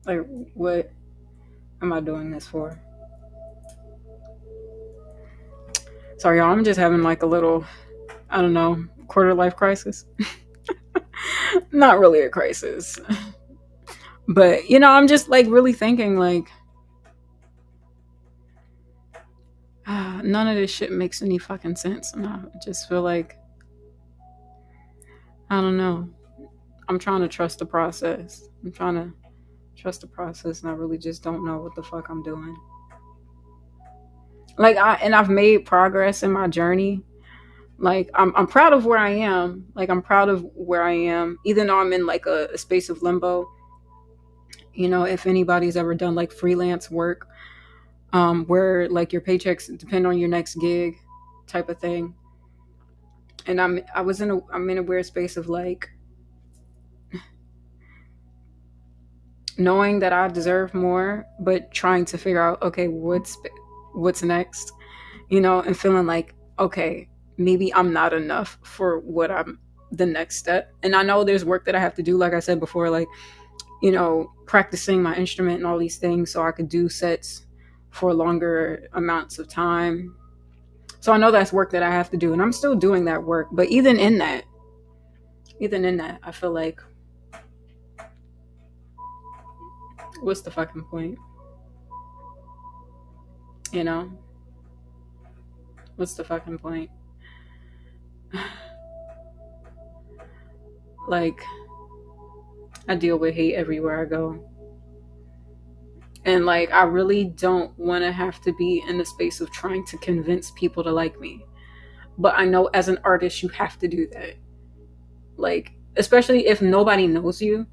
Like, what am I doing this for? Sorry, y'all. I'm just having like a little, I don't know, quarter life crisis. Not really a crisis, but I'm just like really thinking like, none of this shit makes any fucking sense, and I just feel like I don't know. I'm trying to trust the process. I'm trying to trust the process, and I really just don't know what the fuck I'm doing. Like I've made progress in my journey. Like I'm proud of where I am. Like I'm proud of where I am, even though I'm in like a space of limbo. If anybody's ever done like freelance work, where like your paychecks depend on your next gig, type of thing. And I'm in a weird space of like knowing that I deserve more, but trying to figure out, okay, what's next, and feeling like, okay, maybe I'm not enough for what I'm the next step. And I know there's work that I have to do, like I said before, like, practicing my instrument and all these things so I could do sets for longer amounts of time. So I know that's work that I have to do, and I'm still doing that work. But even in that, I feel like, what's the fucking point? You know, what's the fucking point? Like, I deal with hate everywhere I go. And like, I really don't want to have to be in the space of trying to convince people to like me. But I know as an artist, you have to do that. Like, especially if nobody knows you,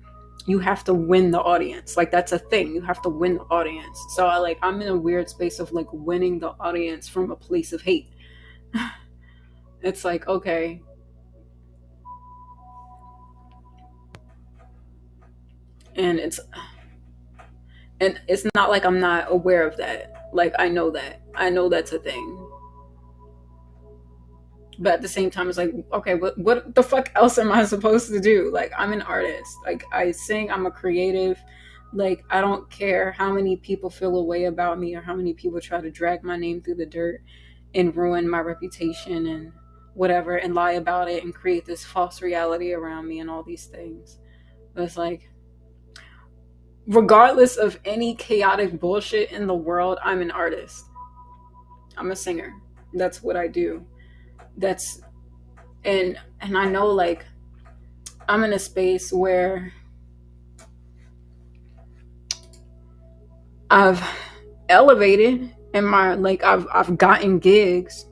you have to win the audience. Like, that's a thing. You have to win the audience. So I'm in a weird space of like winning the audience from a place of hate. It's like, okay. And it's not like I'm not aware of that. Like, I know that. I know that's a thing. But at the same time, it's like, okay, what the fuck else am I supposed to do? Like, I'm an artist. Like, I sing, I'm a creative. Like, I don't care how many people feel a way about me or how many people try to drag my name through the dirt and ruin my reputation and whatever and lie about it and create this false reality around me and all these things. But it's like, regardless of any chaotic bullshit in the world, I'm an artist. I'm a singer. That's what I do. That's and I know like I'm in a space where I've elevated in my like I've gotten gigs,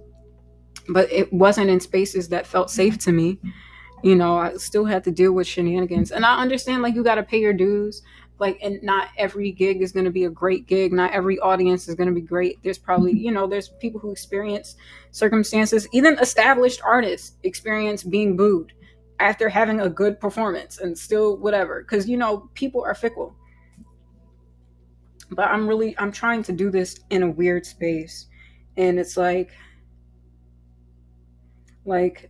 but it wasn't in spaces that felt safe to me. I still had to deal with shenanigans. And I understand like you got to pay your dues. Like, and not every gig is going to be a great gig. Not every audience is going to be great. There's probably, there's people who experience circumstances, even established artists experience being booed after having a good performance and still whatever. Cause people are fickle. But I'm trying to do this in a weird space. And it's like like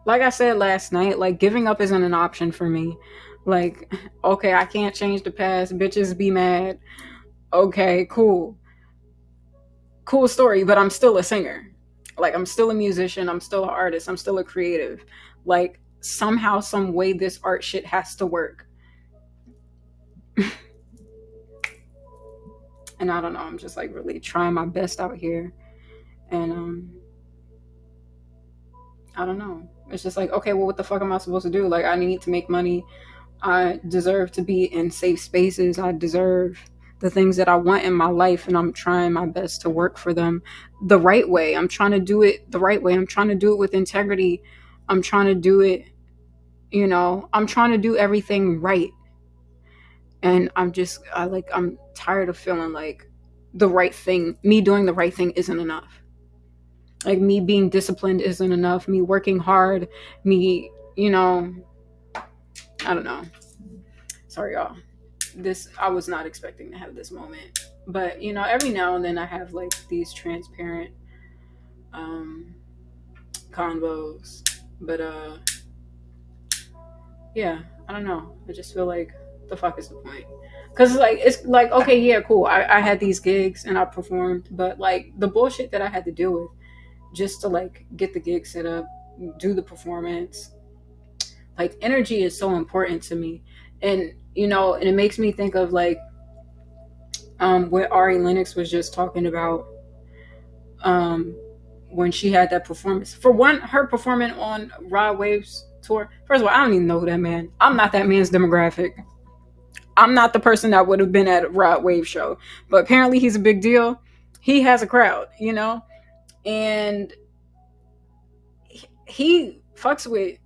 I said last night, like giving up isn't an option for me. Like, okay, I can't change the past. Bitches be mad. Okay, cool. Cool story, but I'm still a singer. Like, I'm still a musician. I'm still an artist. I'm still a creative. Like, somehow, some way, this art shit has to work. And I don't know. I'm just like really trying my best out here. And I don't know. It's just like, okay, well, what the fuck am I supposed to do? Like, I need to make money. I deserve to be in safe spaces. I deserve the things that I want in my life, and I'm trying my best to work for them the right way. I'm trying to do it the right way. I'm trying to do it with integrity. I'm trying to do it, I'm trying to do everything right. And I'm tired of feeling like me doing the right thing isn't enough. Like, me being disciplined isn't enough. Me working hard, me, I don't know. Sorry, y'all. I was not expecting to have this moment. But, every now and then I have like these transparent um convos. But yeah, I don't know. I just feel like the fuck is the point? Cause like it's like, okay, yeah, cool. I had these gigs and I performed, but like the bullshit that I had to deal with just to like get the gig set up, do the performance, like energy is so important to me. And and it makes me think of like what Ari Lennox was just talking about, um when she had that performance. For one, her performing on Rod Wave's tour. First of all, I don't even know that man. I'm not that man's demographic. I'm not the person that would have been at a Rod Wave show, but apparently he's a big deal. He has a crowd, and he fucks with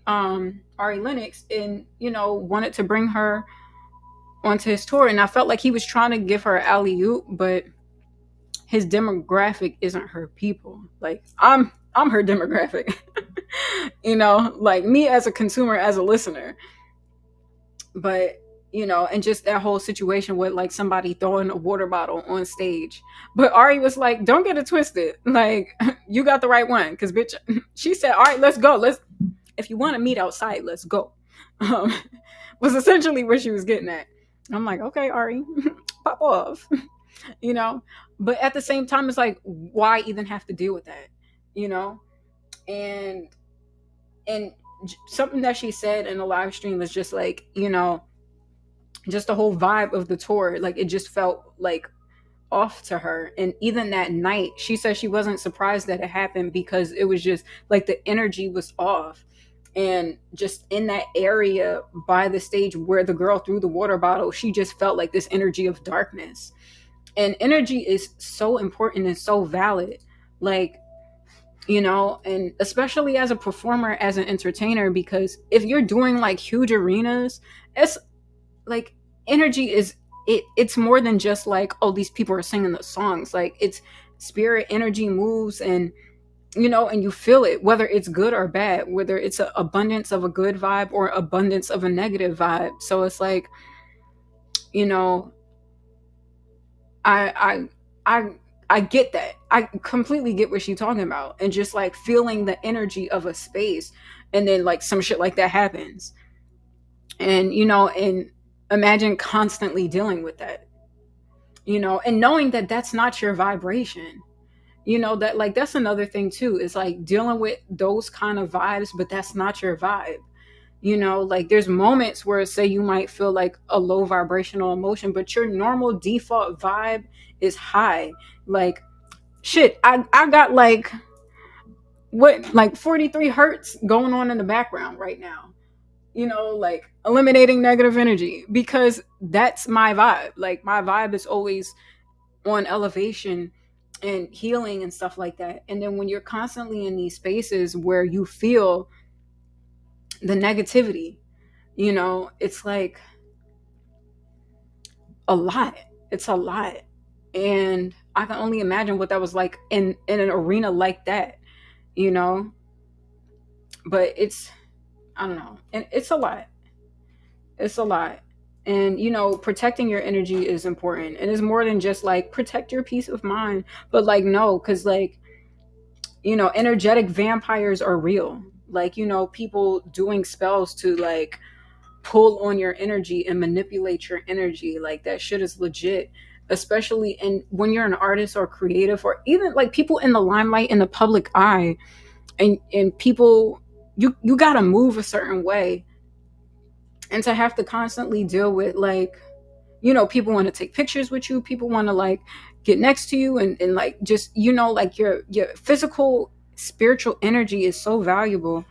Ari Lennox, and wanted to bring her onto his tour, and I felt like he was trying to give her alley oop, but his demographic isn't her people. Like I'm her demographic. Like me as a consumer, as a listener. But and just that whole situation with like somebody throwing a water bottle on stage. But Ari was like, don't get it twisted. Like, you got the right one. Because, bitch, she said, all right, let's go. If you want to meet outside, let's go. Um, was essentially what she was getting at. I'm like, okay, Ari, pop off. you know? But at the same time, it's like, why even have to deal with that? You know? And, and something that she said in the live stream was just like, just the whole vibe of the tour, like it just felt like off to her. And even that night, she said she wasn't surprised that it happened because it was just like the energy was off. And just in that area by the stage where the girl threw the water bottle, she just felt like this energy of darkness. And energy is so important and so valid. Like, and especially as a performer, as an entertainer, because if you're doing like huge arenas, it's like energy is it's more than just like, oh, these people are singing the songs. Like, it's spirit, energy moves, and and you feel it, whether it's good or bad, whether it's an abundance of a good vibe or abundance of a negative vibe. So it's like, you know i i I get that. I completely get what she's talking about, and just like feeling the energy of a space, and then like some shit like that happens, and and imagine constantly dealing with that, and knowing that that's not your vibration. That like that's another thing too, is like dealing with those kind of vibes, but that's not your vibe. Like there's moments where, say, you might feel like a low vibrational emotion, but your normal default vibe is high. Like, shit, I got like what, like 43 hertz going on in the background right now, like eliminating negative energy, because that's my vibe. Like, my vibe is always on elevation and healing and stuff like that. And then when you're constantly in these spaces where you feel the negativity, it's like a lot. It's a lot. And I can only imagine what that was like in an arena like that, you know? But it's, I don't know. And it's a lot. It's a lot. And, protecting your energy is important. And it's more than just like protect your peace of mind. But like, no, because like, energetic vampires are real. Like, people doing spells to like pull on your energy and manipulate your energy. Like, that shit is legit. Especially when you're an artist or creative, or even like people in the limelight, in the public eye, and people, you gotta move a certain way. And to have to constantly deal with like, people want to take pictures with you, people want to like get next to you, and like just, like your physical spiritual energy is so valuable.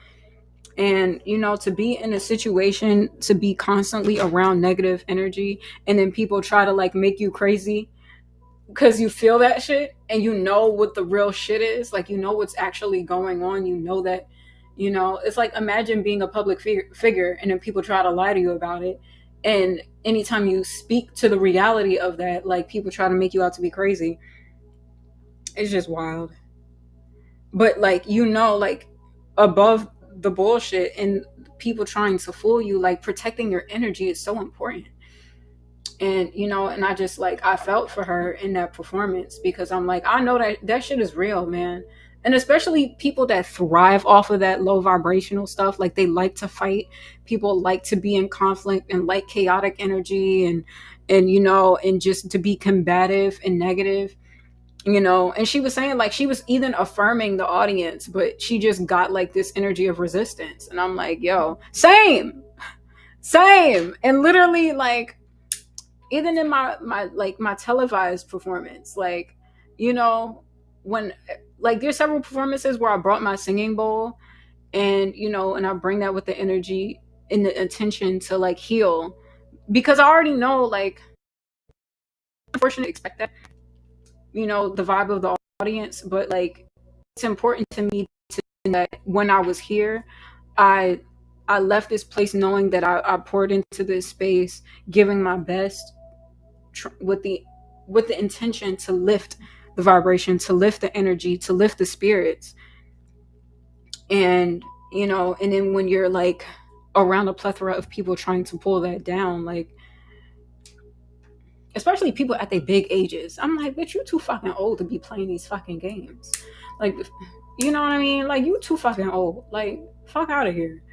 And to be in a situation to be constantly around negative energy, and then people try to like make you crazy because you feel that shit, and what the real shit is, like, what's actually going on, that, it's like, imagine being a public figure, and then people try to lie to you about it. And anytime you speak to the reality of that, like, people try to make you out to be crazy. It's just wild. But like, like, above the bullshit and people trying to fool you, like, protecting your energy is so important. And and I just like, I felt for her in that performance, because I'm like, I know that shit is real, man. And especially people that thrive off of that low vibrational stuff, like they like to fight, people like to be in conflict and like chaotic energy, and you know, and just to be combative and negative, you know. And she was saying like she was even affirming the audience, but she just got like this energy of resistance. And I'm like, yo, same. And literally, like, even in my televised performance, like, you know, when, like, there's several performances where I brought my singing bowl, and you know, and I bring that with the energy and the intention to like heal, because I already know, like, unfortunately expect that, you know, the vibe of the audience. But like, it's important to me to that when I was here, i I left this place knowing that I poured into this space, giving my best, with the intention to lift the vibration, to lift the energy, to lift the spirits. And you know, and then when you're like around a plethora of people trying to pull that down, like, especially people at their big ages, I'm like, bitch, you too fucking old to be playing these fucking games. Like, you know what I mean? Like, you too fucking old. Like, fuck out of here.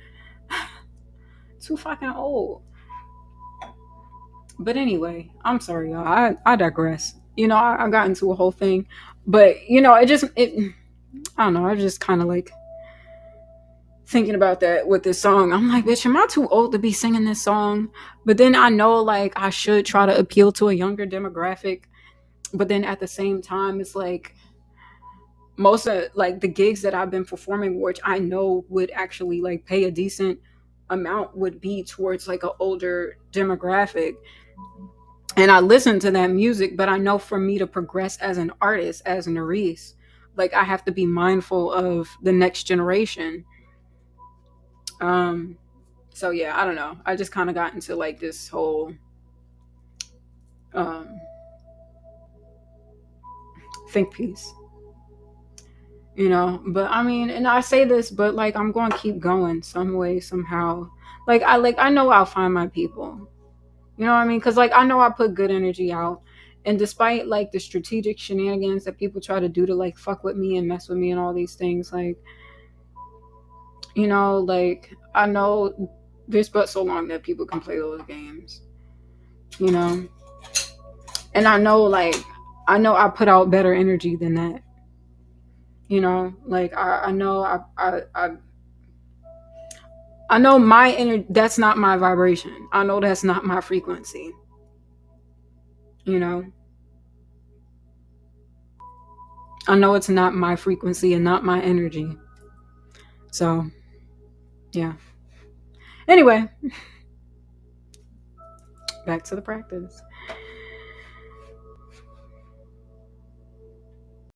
Too fucking old. But anyway, I'm sorry, y'all. I digress. You know, I got into a whole thing, but you know, it I don't know. I just kind of like thinking about that with this song. I'm like, bitch, am I too old to be singing this song? But then I know, like, I should try to appeal to a younger demographic. But then at the same time, it's like most of like the gigs that I've been performing, which I know would actually like pay a decent amount, would be towards like an older demographic. And I listen to that music, but I know for me to progress as an artist, as Nerese, like, I have to be mindful of the next generation. Um, so yeah, I don't know. I just kind of got into like this whole um think piece, you know. But I mean, and I say this, but like, I'm going to keep going some way, somehow. Like, I know I'll find my people. You know what I mean? Because like, I know I put good energy out. And despite like the strategic shenanigans that people try to do to like fuck with me and mess with me and all these things, like, you know, like, I know there's but so long that people can play those games, you know. And I know, like, I know I put out better energy than that, you know. Like, I know I know my energy, that's not my vibration. I know that's not my frequency, you know. I know it's not my frequency and not my energy. So yeah. Anyway, back to the practice.